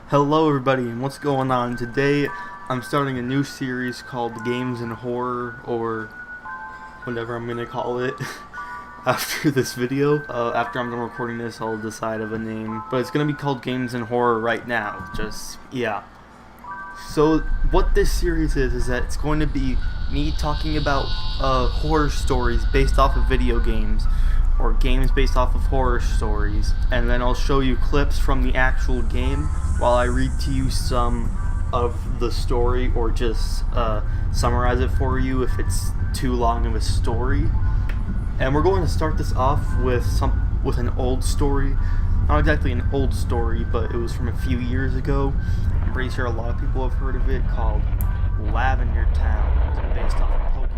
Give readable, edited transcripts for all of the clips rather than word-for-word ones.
Hello everybody, and what's going on? Today I'm starting a new series called Games and Horror, or whatever I'm gonna call it after this video. After I'm done recording this, I'll decide of a name, but it's gonna be called Games and Horror right now. Yeah. So what this series is that it's going to be me talking about horror stories based off of video games, or games based off of horror stories, and then I'll show you clips from the actual game while I read to you some of the story, or just summarize it for you if it's too long of a story. And we're going to start this off with an old story. Not exactly an old story, but it was from a few years ago. I'm pretty sure a lot of people have heard of it, called Lavender Town, based off of Pokemon.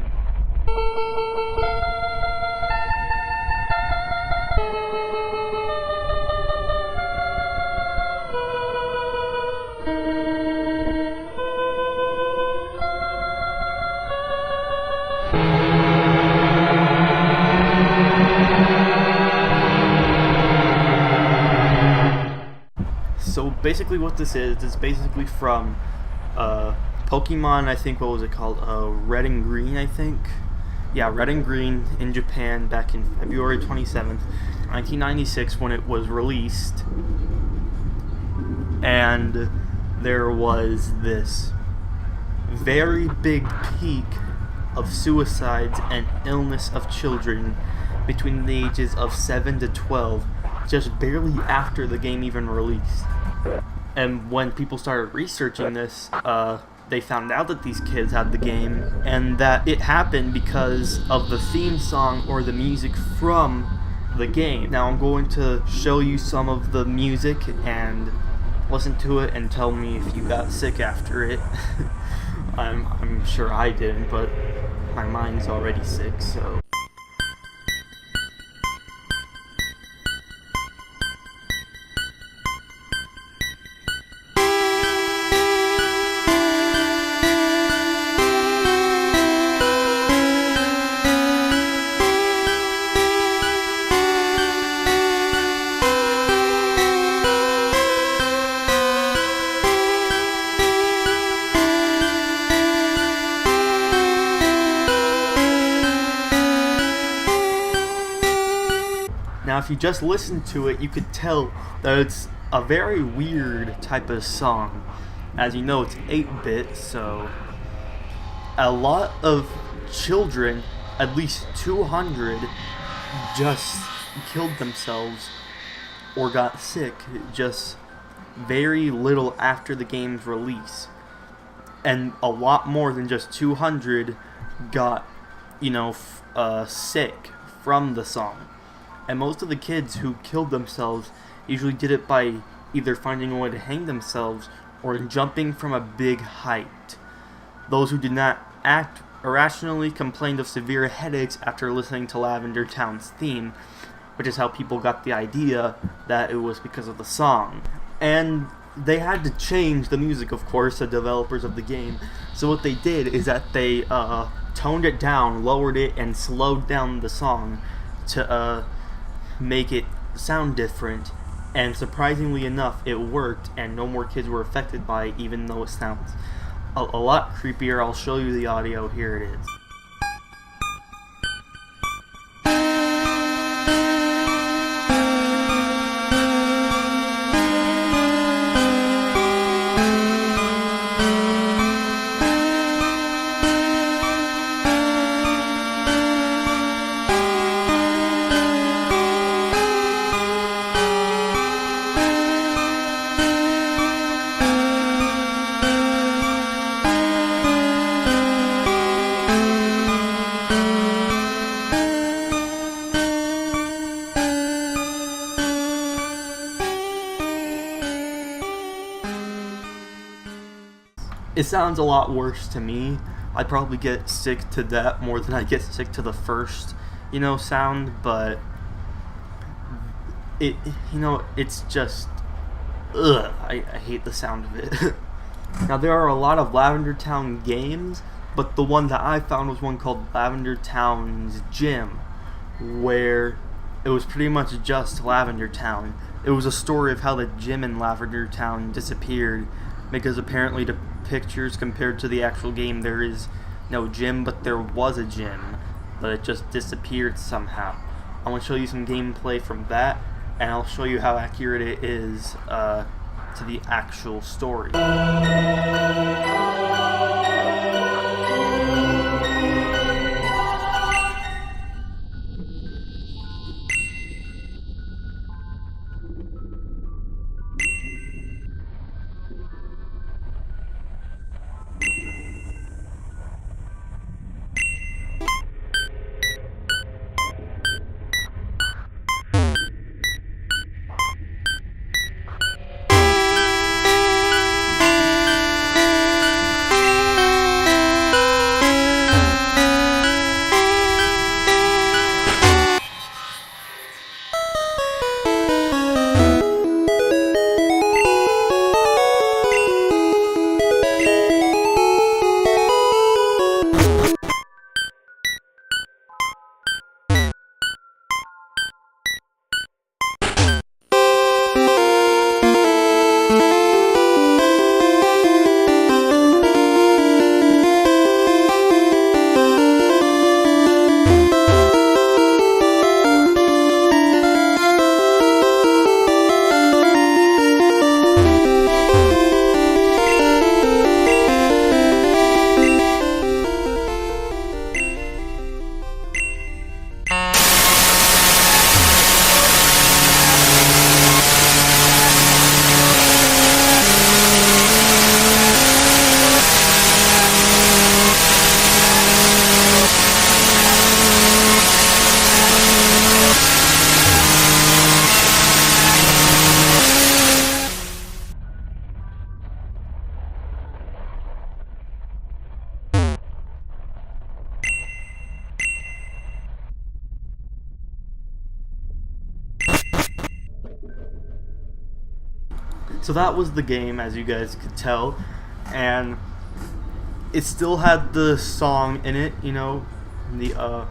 So basically what this is basically from Pokemon, I think, what was it called? Red and Green, I think. Yeah, Red and Green in Japan back in February 27th, 1996 when it was released. And there was this very big peak of suicides and illness of children between the ages of 7 to 12, just barely after the game even released. And when people started researching this, they found out that these kids had the game, and that it happened because of the theme song or the music from the game. Now I'm going to show you some of the music and listen to it and tell me if you got sick after it. I'm sure I didn't, but my mind's already sick, so... Now, if you just listen to it, you could tell that it's a very weird type of song. As you know, it's 8-bit, so a lot of children, at least 200, just killed themselves or got sick just very little after the game's release. And a lot more than just 200 got, sick from the song. And most of the kids who killed themselves usually did it by either finding a way to hang themselves or jumping from a big height. Those who did not act irrationally complained of severe headaches after listening to Lavender Town's theme, which is how people got the idea that it was because of the song. And they had to change the music, of course, the developers of the game. So what they did is that they toned it down, lowered it, and slowed down the song to make it sound different, and surprisingly enough it worked, and no more kids were affected by it, even though it sounds a lot creepier. I'll show you the audio. Here it is. It sounds a lot worse to me. I'd probably get sick to that more than I get sick to the first, sound, but it's just, ugh, I hate the sound of it. Now, there are a lot of Lavender Town games, but the one that I found was one called Lavender Town's Gym, where it was pretty much just Lavender Town. It was a story of how the gym in Lavender Town disappeared, because apparently the pictures compared to the actual game, there is no gym, but there was a gym, but it just disappeared somehow. I'm going to show you some gameplay from that, and I'll show you how accurate it is to the actual story. So that was the game, as you guys could tell, and it still had the song in it, you know, the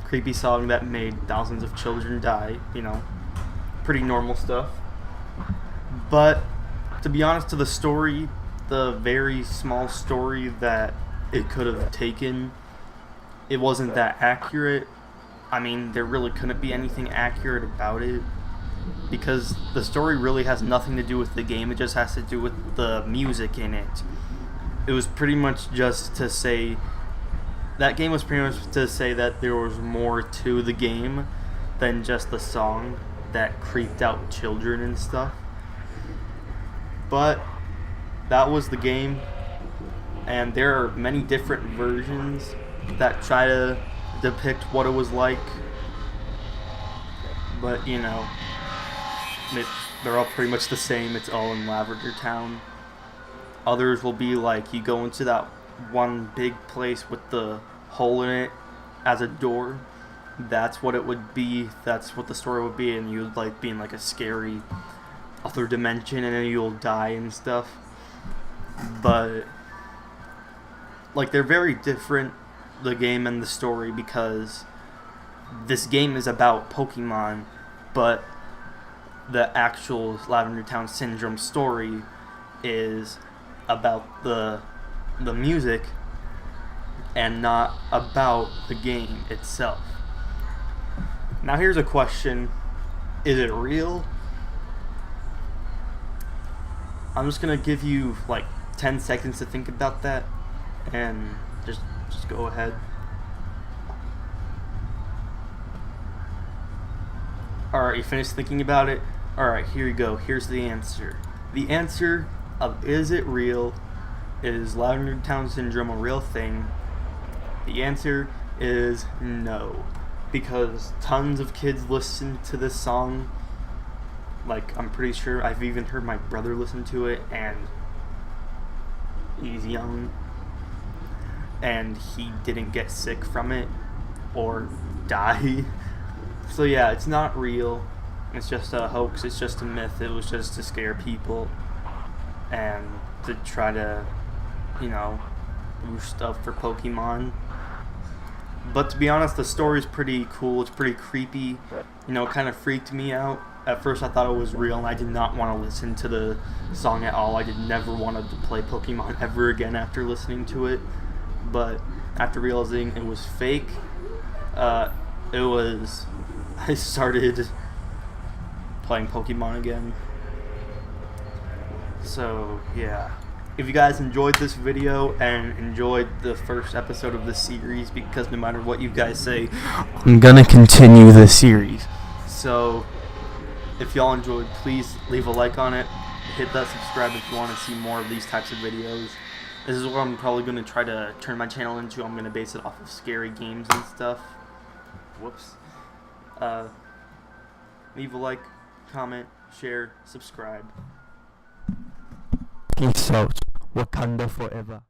creepy song that made thousands of children die, you know, pretty normal stuff. But to be honest, to the story, the very small story that it could have taken, it wasn't that accurate. I mean, there really couldn't be anything accurate about it, because the story really has nothing to do with the game. It just has to do with the music in it. It was pretty much just to say, that game was pretty much to say that there was more to the game than just the song that creeped out children and stuff. But that was the game, and there are many different versions that try to depict what it was like, but you know, they're all pretty much the same. It's all in Lavender Town. Others will be like, you go into that one big place with the hole in it as a door. That's what it would be. That's what the story would be, and you'd like be in like a scary other dimension, and then you'll die and stuff. But like, they're very different, the game and the story, because this game is about Pokemon, but the actual Lavender Town Syndrome story is about the music and not about the game itself. Now here's a question. Is it real? I'm just gonna give you like 10 seconds to think about that, and just go ahead. Alright, you finished thinking about it? Alright, here you go. Here's the answer. The answer of is it real? Is Lavender Town Syndrome a real thing? The answer is no. Because tons of kids listen to this song. Like, I'm pretty sure I've even heard my brother listen to it, and he's young, and he didn't get sick from it or die. So yeah, it's not real. It's just a hoax. It's just a myth. It was just to scare people and to try to, you know, boost stuff for Pokemon. But to be honest, the story's pretty cool. It's pretty creepy. You know, it kind of freaked me out. At first I thought it was real and I did not want to listen to the song at all. I did never wanted to play Pokemon ever again after listening to it. But after realizing it was fake, I started playing Pokemon again. So yeah, if you guys enjoyed this video and enjoyed the first episode of this series, because no matter what you guys say, I'm gonna continue this series. So if y'all enjoyed, please leave a like on it, hit that subscribe if you want to see more of these types of videos. This is what I'm probably going to try to turn my channel into. I'm going to base it off of scary games and stuff. Whoops. Leave a like, comment, share, subscribe. Peace out. Wakanda forever.